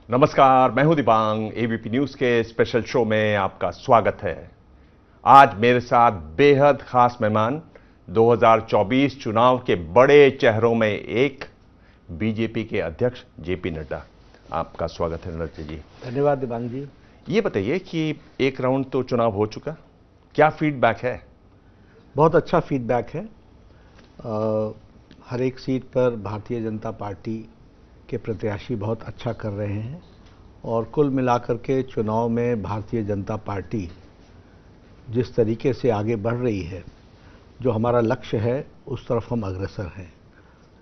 नमस्कार, मैं हूं दिबांग। एबीपी न्यूज के स्पेशल शो में आपका स्वागत है। आज मेरे साथ बेहद खास मेहमान 2024 चुनाव के बड़े चेहरों में एक बीजेपी के अध्यक्ष जेपी नड्डा। आपका स्वागत है नड्डा जी। धन्यवाद दिबांग जी। ये बताइए कि एक राउंड तो चुनाव हो चुका, क्या फीडबैक है? बहुत अच्छा फीडबैक है। हर एक सीट पर भारतीय जनता पार्टी के प्रत्याशी बहुत अच्छा कर रहे हैं और कुल मिलाकर के चुनाव में भारतीय जनता पार्टी जिस तरीके से आगे बढ़ रही है, जो हमारा लक्ष्य है उस तरफ हम अग्रसर हैं।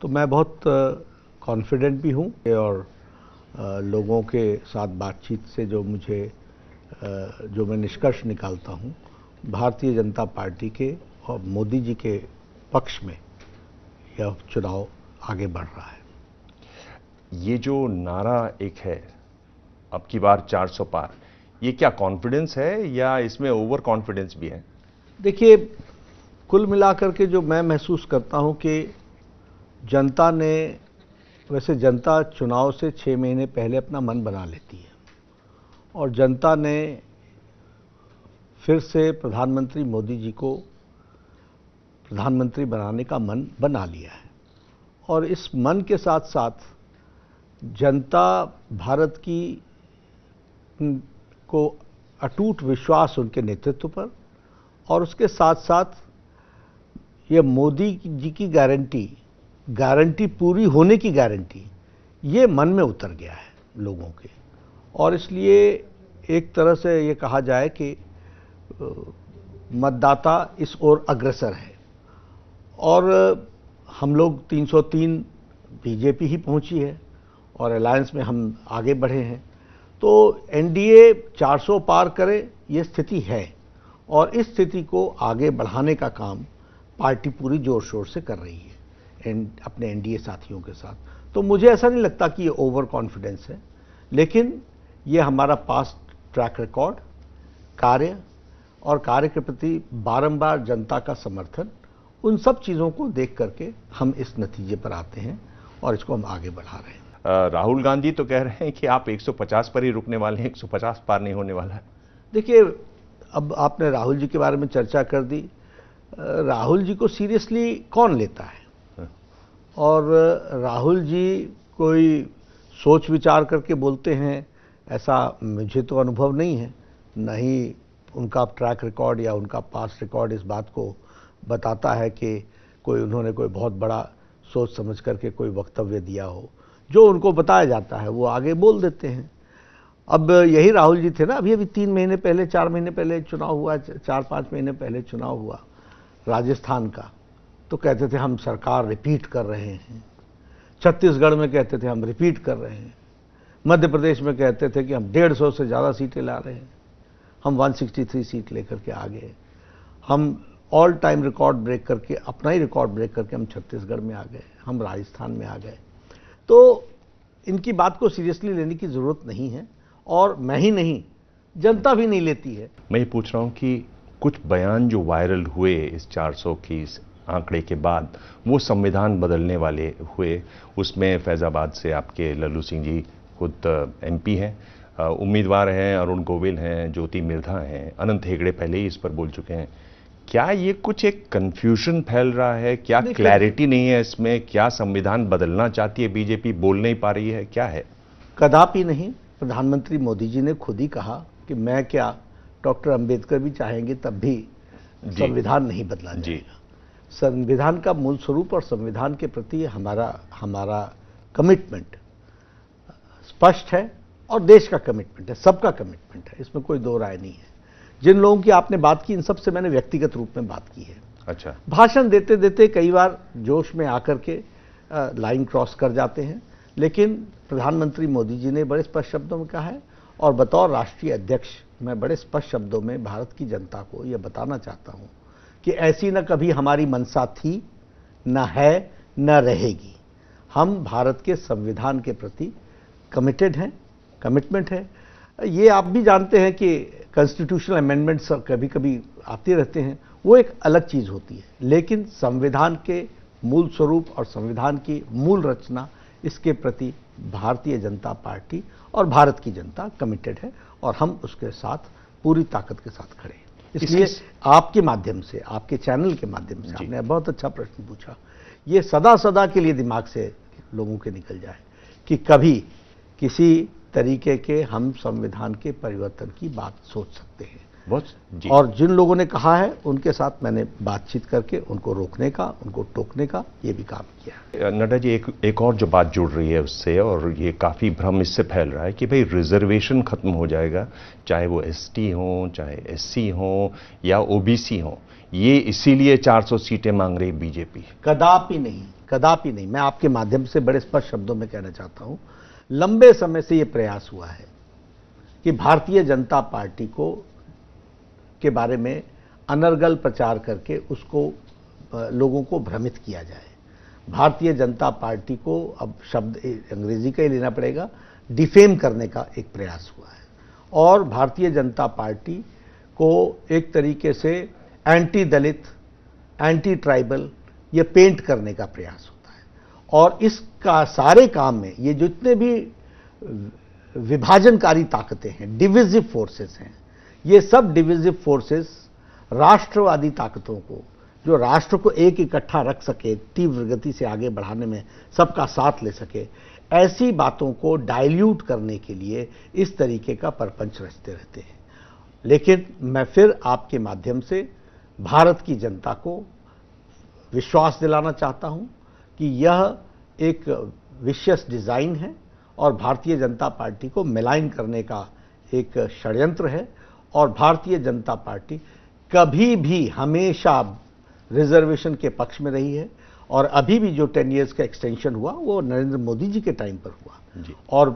तो मैं बहुत कॉन्फिडेंट भी हूँ और लोगों के साथ बातचीत से जो मैं निष्कर्ष निकालता हूँ, भारतीय जनता पार्टी के और मोदी जी के पक्ष में यह चुनाव आगे बढ़ रहा है। ये जो नारा एक है, अब की बार 400 पार, ये क्या कॉन्फिडेंस है या इसमें ओवर कॉन्फिडेंस भी है? देखिए, कुल मिलाकर के जो मैं महसूस करता हूं कि जनता ने, वैसे जनता चुनाव से 6 महीने पहले अपना मन बना लेती है और जनता ने फिर से प्रधानमंत्री मोदी जी को प्रधानमंत्री बनाने का मन बना लिया है। और इस मन के साथ साथ जनता भारत की को अटूट विश्वास उनके नेतृत्व पर और उसके साथ साथ ये मोदी जी की गारंटी पूरी होने की गारंटी, ये मन में उतर गया है लोगों के। और इसलिए एक तरह से ये कहा जाए कि मतदाता इस ओर अग्रसर है और हम लोग 303 बीजेपी ही पहुंची है और अलायंस में हम आगे बढ़े हैं। तो एनडीए 400 पार करे, ये स्थिति है और इस स्थिति को आगे बढ़ाने का काम पार्टी पूरी जोर शोर से कर रही है अपने एनडीए साथियों के साथ। तो मुझे ऐसा नहीं लगता कि ये ओवर कॉन्फिडेंस है, लेकिन ये हमारा पास्ट ट्रैक रिकॉर्ड, कार्य के प्रति बारंबार जनता का समर्थन, उन सब चीज़ों को देख करके हम इस नतीजे पर आते हैं और इसको हम आगे बढ़ा रहे हैं। राहुल गांधी तो कह रहे हैं कि आप 150 पर ही रुकने वाले हैं, 150 पार नहीं होने वाला है। देखिए, अब आपने राहुल जी के बारे में चर्चा कर दी। राहुल जी को सीरियसली कौन लेता है? और राहुल जी कोई सोच विचार करके बोलते हैं, ऐसा मुझे तो अनुभव नहीं है। न ही उनका ट्रैक रिकॉर्ड या उनका पास्ट रिकॉर्ड इस बात को बताता है कि उन्होंने कोई बहुत बड़ा सोच समझ करके कोई वक्तव्य दिया हो। जो उनको बताया जाता है वो आगे बोल देते हैं। अब यही राहुल जी थे ना, अभी 3 महीने पहले, 4 महीने पहले चुनाव हुआ, 4-5 महीने पहले चुनाव हुआ राजस्थान का, तो कहते थे हम सरकार रिपीट कर रहे हैं। छत्तीसगढ़ में कहते थे हम रिपीट कर रहे हैं। मध्य प्रदेश में कहते थे कि हम 150 से ज़्यादा सीटें ला रहे हैं, हम 163 सीट लेकर के आ गए। हम ऑल टाइम रिकॉर्ड ब्रेक करके, अपना ही रिकॉर्ड ब्रेक करके हम छत्तीसगढ़ में आ गए, हम राजस्थान में आ गए। तो इनकी बात को सीरियसली लेने की ज़रूरत नहीं है और मैं ही नहीं, जनता भी नहीं लेती है। मैं ये पूछ रहा हूं कि कुछ बयान जो वायरल हुए इस 400 की आंकड़े के बाद, वो संविधान बदलने वाले हुए। उसमें फैजाबाद से आपके लल्लू सिंह जी खुद एमपी हैं, उम्मीदवार हैं, अरुण गोविल हैं, ज्योति मिर्धा हैं, अनंत हेगड़े पहले ही इस पर बोल चुके हैं। क्या ये कुछ एक कंफ्यूजन फैल रहा है? क्या क्लैरिटी नहीं है इसमें? क्या संविधान बदलना चाहती है बीजेपी, बोल नहीं पा रही है? क्या है? कदापि नहीं। प्रधानमंत्री मोदी जी ने खुद ही कहा कि मैं क्या, डॉक्टर अंबेडकर भी चाहेंगे तब भी संविधान नहीं बदला जाएगा। संविधान का मूल स्वरूप और संविधान के प्रति हमारा कमिटमेंट स्पष्ट है और देश का कमिटमेंट है, सबका कमिटमेंट है, इसमें कोई दो राय नहीं है। जिन लोगों की आपने बात की, इन सब से मैंने व्यक्तिगत रूप में बात की है। अच्छा। भाषण देते देते कई बार जोश में आकर के लाइन क्रॉस कर जाते हैं, लेकिन प्रधानमंत्री मोदी जी ने बड़े स्पष्ट शब्दों में कहा है और बतौर राष्ट्रीय अध्यक्ष मैं बड़े स्पष्ट शब्दों में भारत की जनता को यह बताना चाहता हूं कि ऐसी न कभी हमारी मंशा थी, न है, न रहेगी। हम भारत के संविधान के प्रति कमिटेड हैं, कमिटमेंट है। ये आप भी जानते हैं कि कॉन्स्टिट्यूशनल अमेंडमेंट्स कभी कभी आते रहते हैं, वो एक अलग चीज़ होती है, लेकिन संविधान के मूल स्वरूप और संविधान की मूल रचना इसके प्रति भारतीय जनता पार्टी और भारत की जनता कमिटेड है और हम उसके साथ पूरी ताकत के साथ खड़े हैं। इसलिए आपके माध्यम से, आपके चैनल के माध्यम से आपने बहुत अच्छा प्रश्न पूछा। ये सदा सदा के लिए दिमाग से लोगों के निकल जाए कि कभी किसी तरीके के हम संविधान के परिवर्तन की बात सोच सकते हैं। और जिन लोगों ने कहा है उनके साथ मैंने बातचीत करके उनको रोकने का, उनको टोकने का ये भी काम किया। नड्डा जी, एक और जो बात जुड़ रही है उससे, और ये काफ़ी भ्रम इससे फैल रहा है कि भाई रिजर्वेशन खत्म हो जाएगा, चाहे वो एसटी हो, चाहे एससी हो या ओबीसी हो, ये इसीलिए 400 सीटें मांग रही बीजेपी। कदापि नहीं, कदापि नहीं। मैं आपके माध्यम से बड़े स्पष्ट शब्दों में कहना चाहता हूं, लंबे समय से ये प्रयास हुआ है कि भारतीय जनता पार्टी को के बारे में अनर्गल प्रचार करके उसको लोगों को भ्रमित किया जाए। भारतीय जनता पार्टी को अब शब्द अंग्रेजी का ही लेना पड़ेगा, डिफेम करने का एक प्रयास हुआ है और भारतीय जनता पार्टी को एक तरीके से एंटी दलित, एंटी ट्राइबल ये पेंट करने का प्रयास होता है। और इसका सारे काम में ये जितने भी विभाजनकारी ताकतें हैं, डिविजिव फोर्सेस हैं, ये सब डिविजिव फोर्सेस राष्ट्रवादी ताकतों को, जो राष्ट्र को एक इकट्ठा रख सके, तीव्र गति से आगे बढ़ाने में सबका साथ ले सके, ऐसी बातों को डाइल्यूट करने के लिए इस तरीके का परपंच रचते रहते हैं। लेकिन मैं फिर आपके माध्यम से भारत की जनता को विश्वास दिलाना चाहता हूं कि यह एक विशियस डिजाइन है और भारतीय जनता पार्टी को मिलाइन करने का एक षड्यंत्र है। और भारतीय जनता पार्टी कभी भी हमेशा रिजर्वेशन के पक्ष में रही है और अभी भी जो 10 इयर्स का एक्सटेंशन हुआ वो नरेंद्र मोदी जी के टाइम पर हुआ जी। और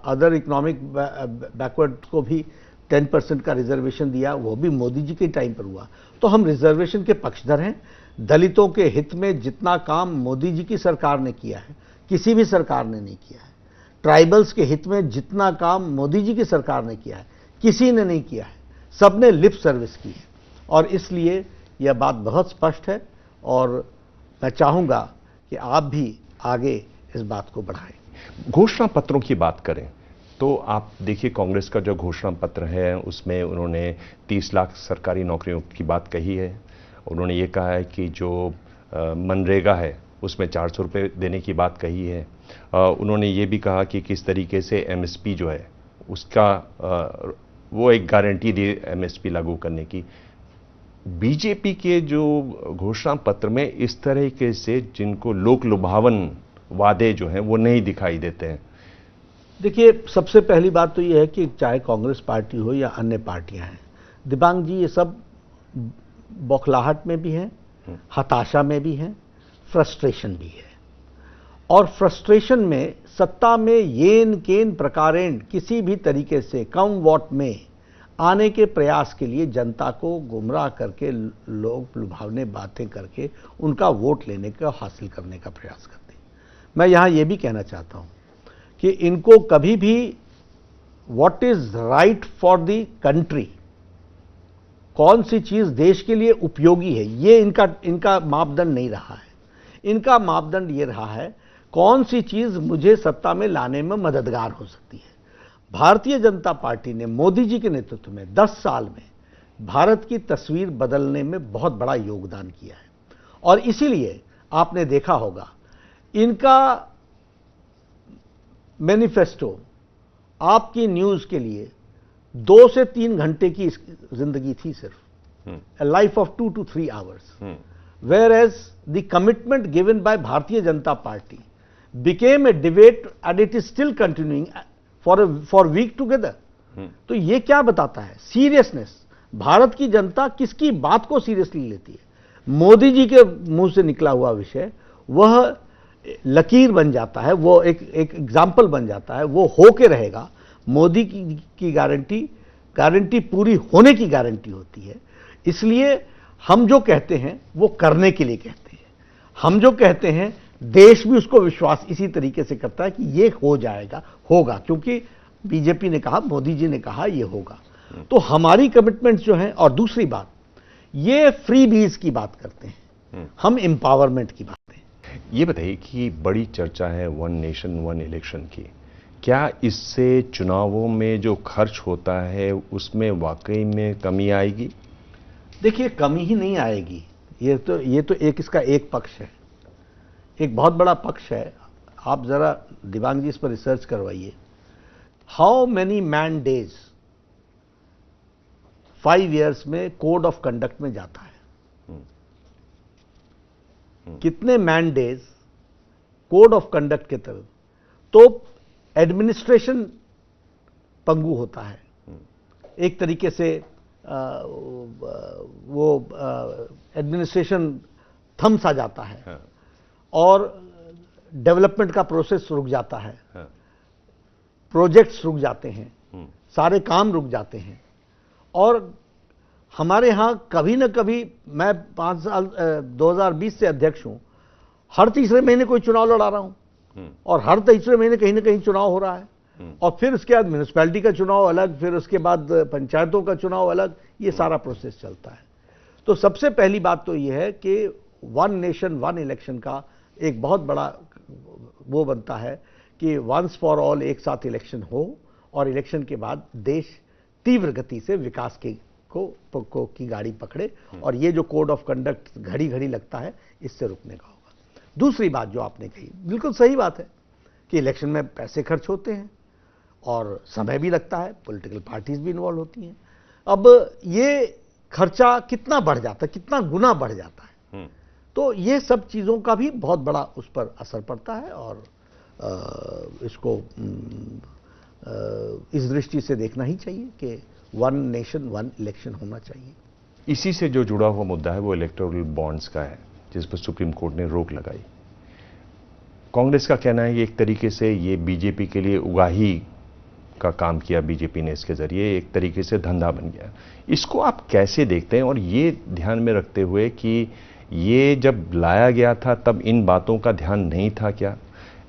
अदर इकोनॉमिक बैकवर्ड को भी 10% का रिजर्वेशन दिया, वो भी मोदी जी के टाइम पर हुआ। तो हम रिजर्वेशन के पक्षधर हैं। दलितों के हित में जितना काम मोदी जी की सरकार ने किया है किसी भी सरकार ने नहीं किया है। ट्राइबल्स के हित में जितना काम मोदी जी की सरकार ने किया है किसी ने नहीं किया है, सबने लिप सर्विस की है। और इसलिए यह बात बहुत स्पष्ट है और मैं चाहूंगा कि आप भी आगे इस बात को बढ़ाएं। घोषणा पत्रों की बात करें तो आप देखिए, कांग्रेस का जो घोषणा पत्र है उसमें उन्होंने 30 लाख सरकारी नौकरियों की बात कही है। उन्होंने ये कहा है कि जो मनरेगा है उसमें 400 रुपये देने की बात कही है। उन्होंने ये भी कहा कि किस तरीके से एमएसपी जो है उसका वो एक गारंटी दी एमएसपी लागू करने की। बीजेपी के जो घोषणा पत्र में इस तरह से जिनको लोक लुभावन वादे जो हैं वो नहीं दिखाई देते हैं। देखिए, सबसे पहली बात तो ये है कि चाहे कांग्रेस पार्टी हो या अन्य पार्टियां हैं, दिबांग जी, ये सब बौखलाहट में भी हैं, हताशा में भी हैं, फ्रस्ट्रेशन भी है। और फ्रस्ट्रेशन में सत्ता में येन केन प्रकारेण किसी भी तरीके से कम वोट में आने के प्रयास के लिए जनता को गुमराह करके, लोग लुभावने बातें करके उनका वोट लेने का, हासिल करने का प्रयास करते हैं। मैं यहां यह भी कहना चाहता हूं कि इनको कभी भी what is right for the country, कौन सी चीज देश के लिए उपयोगी है, ये इनका मापदंड नहीं रहा है। इनका मापदंड ये रहा है कौन सी चीज मुझे सत्ता में लाने में मददगार हो सकती है। भारतीय जनता पार्टी ने मोदी जी के नेतृत्व में 10 साल में भारत की तस्वीर बदलने में बहुत बड़ा योगदान किया है। और इसीलिए आपने देखा होगा इनका मैनिफेस्टो आपकी न्यूज के लिए 2 से 3 घंटे की जिंदगी थी सिर्फ, a life of 2 to 3 hours, whereas the commitment given by Bharatiya Janata Party became a debate and it is still continuing for week together. तो ये क्या बताता है? सीरियसनेस। भारत की जनता किसकी बात को सीरियसली लेती है। मोदी जी के मुंह से निकला हुआ विषय वह लकीर बन जाता है, वो एक एग्जाम्पल बन जाता है, वो होके रहेगा। मोदी की गारंटी पूरी होने की गारंटी होती है। इसलिए हम जो कहते हैं वो करने के लिए कहते हैं। हम जो कहते हैं देश भी उसको विश्वास इसी तरीके से करता है कि ये हो जाएगा, होगा, क्योंकि बीजेपी ने कहा, मोदी जी ने कहा ये होगा। तो हमारी कमिटमेंट्स जो हैं, और दूसरी बात, ये फ्री बीज की बात करते हैं, हम एम्पावरमेंट की बात करते हैं। ये बताइए कि बड़ी चर्चा है वन नेशन वन इलेक्शन की, क्या इससे चुनावों में जो खर्च होता है उसमें वाकई में कमी आएगी? देखिए, कमी ही नहीं आएगी। ये तो एक इसका एक पक्ष है, एक बहुत बड़ा पक्ष है। आप जरा दिवांग जी इस पर रिसर्च करवाइए। How many man days 5 years में कोड ऑफ कंडक्ट में जाता है? कितने man days code of conduct के तहत? तो एडमिनिस्ट्रेशन पंगु होता है एक तरीके से। वो एडमिनिस्ट्रेशन थम सा जाता है। हाँ। और डेवलपमेंट का प्रोसेस रुक जाता है। हाँ। प्रोजेक्ट्स रुक जाते हैं। सारे काम रुक जाते हैं। और हमारे यहां कभी न कभी, मैं 5 साल 2020 से अध्यक्ष हूं, हर तीसरे महीने कोई चुनाव लड़ा रहा हूं और हर तीसरे महीने कहीं ना कहीं चुनाव हो रहा है। और फिर उसके बाद म्यूनिसिपैलिटी का चुनाव अलग, फिर उसके बाद पंचायतों का चुनाव अलग, ये सारा प्रोसेस चलता है। तो सबसे पहली बात तो यह है कि वन नेशन वन इलेक्शन का एक बहुत बड़ा वो बनता है कि वंस फॉर ऑल एक साथ इलेक्शन हो और इलेक्शन के बाद देश तीव्र गति से विकास की गाड़ी पकड़े और ये जो कोड ऑफ कंडक्ट घड़ी घड़ी लगता है, इससे रुकने का होगा। दूसरी बात जो आपने कही बिल्कुल सही बात है कि इलेक्शन में पैसे खर्च होते हैं और समय भी लगता है, पॉलिटिकल पार्टीज भी इन्वॉल्व होती हैं। अब ये खर्चा कितना बढ़ जाता है, कितना गुना बढ़ जाता है, तो ये सब चीज़ों का भी बहुत बड़ा उस पर असर पड़ता है। और इसको इस दृष्टि से देखना ही चाहिए कि वन नेशन वन इलेक्शन होना चाहिए। इसी से जो जुड़ा हुआ मुद्दा है वो इलेक्टोरल बॉन्ड्स का है, जिस पर सुप्रीम कोर्ट ने रोक लगाई। कांग्रेस का कहना है कि एक तरीके से ये बीजेपी के लिए उगाही का काम किया बीजेपी ने, इसके जरिए एक तरीके से धंधा बन गया। इसको आप कैसे देखते हैं? और ये ध्यान में रखते हुए कि ये जब लाया गया था तब इन बातों का ध्यान नहीं था क्या?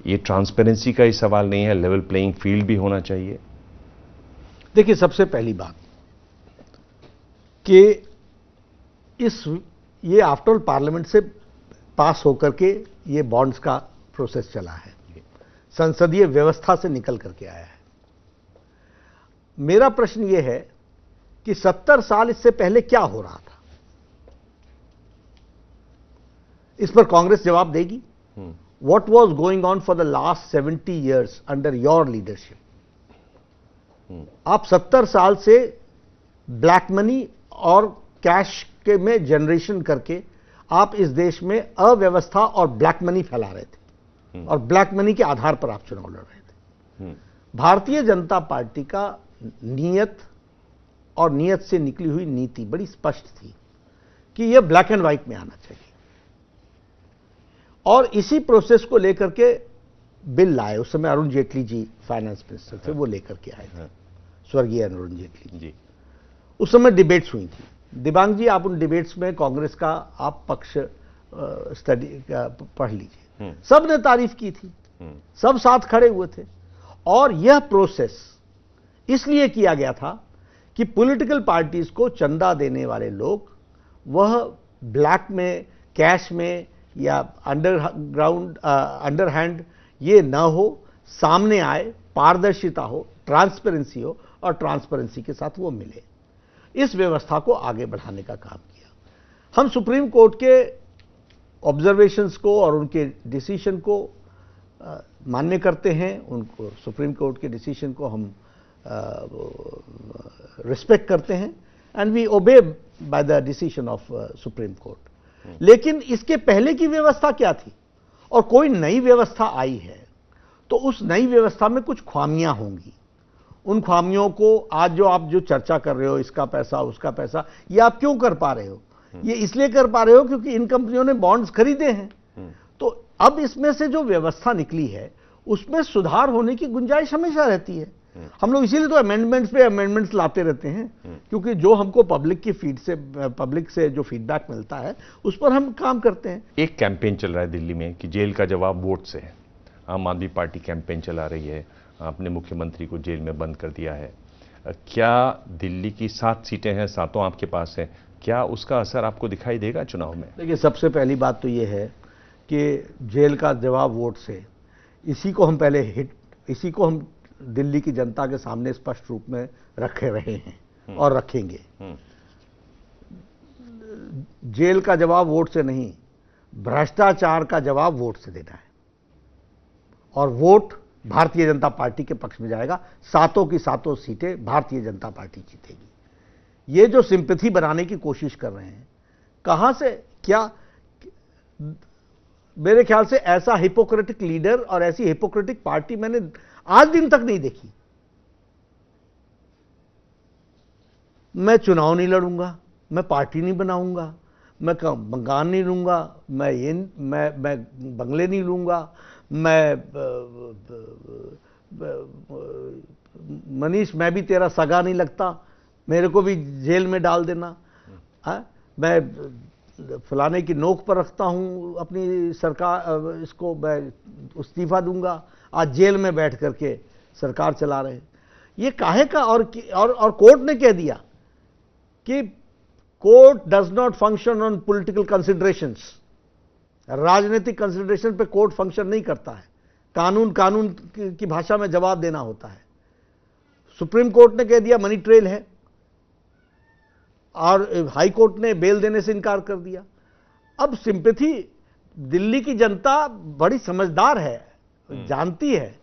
ये ट्रांसपेरेंसी का ही सवाल नहीं है, लेवल प्लेइंग फील्ड भी होना चाहिए। देखिए, सबसे पहली बात कि ये आफ्टर ऑल पार्लियामेंट से पास होकर के ये बॉन्ड्स का प्रोसेस चला है, संसदीय व्यवस्था से निकल करके आया है। मेरा प्रश्न यह है कि 70 साल इससे पहले क्या हो रहा था? इस पर कांग्रेस जवाब देगी। What was going on for the last 70 years under your leadership? आप 70 साल से ब्लैक मनी और कैश के में जनरेशन करके आप इस देश में अव्यवस्था और ब्लैक मनी फैला रहे थे और ब्लैक मनी के आधार पर आप चुनाव लड़ रहे थे। भारतीय जनता पार्टी का नियत और नियत से निकली हुई नीति बड़ी स्पष्ट थी कि यह ब्लैक एंड व्हाइट में आना चाहिए और इसी प्रोसेस को लेकर के बिल लाए। उस समय अरुण जेटली जी फाइनेंस मिनिस्टर थे, वो लेकर के आए थे, स्वर्गीय अरुण जेटली जी। उस समय डिबेट्स हुई थी। दिबांग जी, आप उन डिबेट्स में कांग्रेस का आप पक्ष स्टडी पढ़ लीजिए, सब ने तारीफ की थी, सब साथ खड़े हुए थे। और यह प्रोसेस इसलिए किया गया था कि पॉलिटिकल पार्टीज को चंदा देने वाले लोग वह ब्लैक में, कैश में या अंडरग्राउंड अंडरहैंड ये न हो, सामने आए, पारदर्शिता हो, ट्रांसपेरेंसी हो और ट्रांसपेरेंसी के साथ वो मिले। इस व्यवस्था को आगे बढ़ाने का काम किया। हम सुप्रीम कोर्ट के ऑब्जर्वेशंस को और उनके डिसीजन को मान्य करते हैं, उनको सुप्रीम कोर्ट के डिसीजन को हम रिस्पेक्ट करते हैं and we obey by the decision of Supreme Court. लेकिन इसके पहले की व्यवस्था क्या थी और कोई नई व्यवस्था आई है तो उस नई व्यवस्था में कुछ खामियां होंगी। उन खामियों को आज जो आप जो चर्चा कर रहे हो, इसका पैसा उसका पैसा, ये आप क्यों कर पा रहे हो? ये इसलिए कर पा रहे हो क्योंकि इन कंपनियों ने बॉन्ड्स खरीदे हैं। तो अब इसमें से जो व्यवस्था निकली है उसमें सुधार होने की गुंजाइश हमेशा रहती है। हम लोग इसीलिए तो अमेंडमेंट्स पे अमेंडमेंट्स लाते रहते हैं, क्योंकि जो हमको पब्लिक से जो फीडबैक मिलता है उस पर हम काम करते हैं। एक कैंपेन चल रहा है दिल्ली में कि जेल का जवाब वोट से है। आम आदमी पार्टी कैंपेन चला रही है, आपने मुख्यमंत्री को जेल में बंद कर दिया है। क्या दिल्ली की 7 सीटें हैं, 7 आपके पास हैं, क्या उसका असर आपको दिखाई देगा चुनाव में? देखिए, सबसे पहली बात तो ये है कि जेल का जवाब वोट से, इसी को हम दिल्ली की जनता के सामने स्पष्ट रूप में रखे रहे हैं और रखेंगे। जेल का जवाब वोट से नहीं, भ्रष्टाचार का जवाब वोट से देना है, और वोट भारतीय जनता पार्टी के पक्ष में जाएगा। सातों की सातों सीटें भारतीय जनता पार्टी जीतेगी। ये जो सिंपैथी बनाने की कोशिश कर रहे हैं, कहां से, क्या, मेरे ख्याल से ऐसा हिपोक्रेटिक लीडर और ऐसी हिपोक्रेटिक पार्टी मैंने आज दिन तक नहीं देखी। मैं चुनाव नहीं लड़ूंगा, मैं पार्टी नहीं बनाऊंगा, मैं मकान नहीं लूंगा, मैं बंगले नहीं लूंगा, मैं मनीष, मैं भी तेरा सगा नहीं लगता, मेरे को भी जेल में डाल देना, मैं फलाने की नोक पर रखता हूं अपनी सरकार, इसको मैं इस्तीफा दूंगा, आज जेल में बैठ करके सरकार चला रहे हैं। ये काहे का, और कोर्ट ने कह दिया कि court does not function on political considerations. राजनीतिक कंसिडरेशन पे कोर्ट फंक्शन नहीं करता है। कानून की भाषा में जवाब देना होता है। सुप्रीम कोर्ट ने कह दिया मनी ट्रेल है, और हाई कोर्ट ने बेल देने से इनकार कर दिया। अब सिंपैथी, दिल्ली की जनता बड़ी समझदार है, जानती है,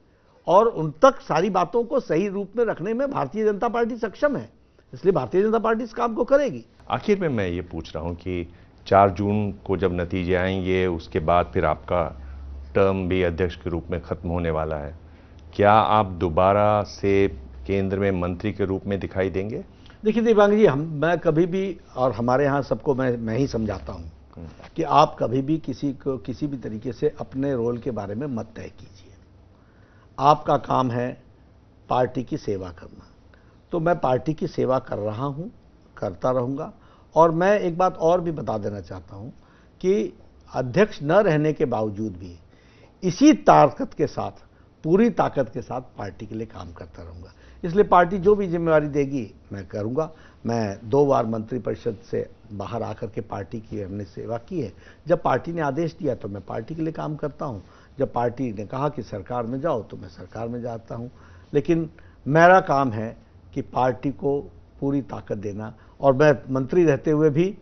और उन तक सारी बातों को सही रूप में रखने में भारतीय जनता पार्टी सक्षम है, इसलिए भारतीय जनता पार्टी इस काम को करेगी। आखिर में मैं ये पूछ रहा हूं कि 4 जून को जब नतीजे आएंगे, उसके बाद फिर आपका टर्म भी अध्यक्ष के रूप में खत्म होने वाला है, क्या आप दोबारा से केंद्र में मंत्री के रूप में दिखाई देंगे? देखिए दिव्यांग जी, मैं कभी भी, और हमारे यहाँ सबको मैं ही समझाता हूँ कि आप कभी भी किसी भी तरीके से अपने रोल के बारे में मत तय कीजिए। आपका काम है पार्टी की सेवा करना, तो मैं पार्टी की सेवा कर रहा हूँ, करता रहूँगा। और मैं एक बात और भी बता देना चाहता हूँ कि अध्यक्ष न रहने के बावजूद भी इसी ताकत के साथ, पूरी ताकत के साथ पार्टी के लिए काम करता रहूँगा। इसलिए पार्टी जो भी जिम्मेवारी देगी मैं करूँगा। मैं 2 बार मंत्रिपरिषद से बाहर आकर के पार्टी की हमने सेवा की है। जब पार्टी ने आदेश दिया तो मैं पार्टी के लिए काम करता हूँ, जब पार्टी ने कहा कि सरकार में जाओ तो मैं सरकार में जाता हूँ। लेकिन मेरा काम है कि पार्टी को पूरी ताकत देना, और मैं मंत्री रहते हुए भी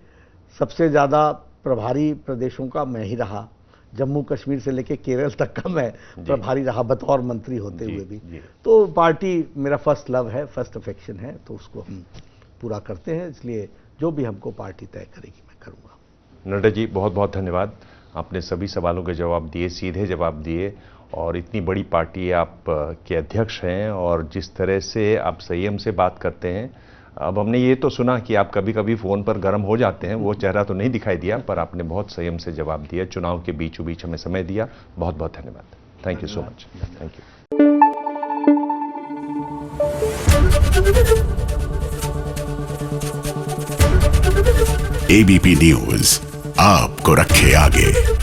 सबसे ज़्यादा प्रभारी प्रदेशों का मैं ही रहा। जम्मू कश्मीर से लेकर केरल तक का मैं प्रभारी रहा बतौर मंत्री होते हुए भी। तो पार्टी मेरा फर्स्ट लव है, फर्स्ट अफेक्शन है, तो उसको हम पूरा करते हैं। इसलिए जो भी हमको पार्टी तय करेगी मैं करूँगा। नड्डा जी, बहुत बहुत धन्यवाद। आपने सभी सवालों के जवाब दिए, सीधे जवाब दिए, और इतनी बड़ी पार्टी आप के अध्यक्ष हैं, और जिस तरह से आप संयम से बात करते हैं। अब हमने ये तो सुना कि आप कभी कभी फ़ोन पर गर्म हो जाते हैं, वो चेहरा तो नहीं दिखाई दिया, पर आपने बहुत संयम से जवाब दिया, चुनाव के बीचों बीच हमें समय दिया। बहुत बहुत धन्यवाद। Thank you so much. Thank you. ABP news आपको रखे आगे।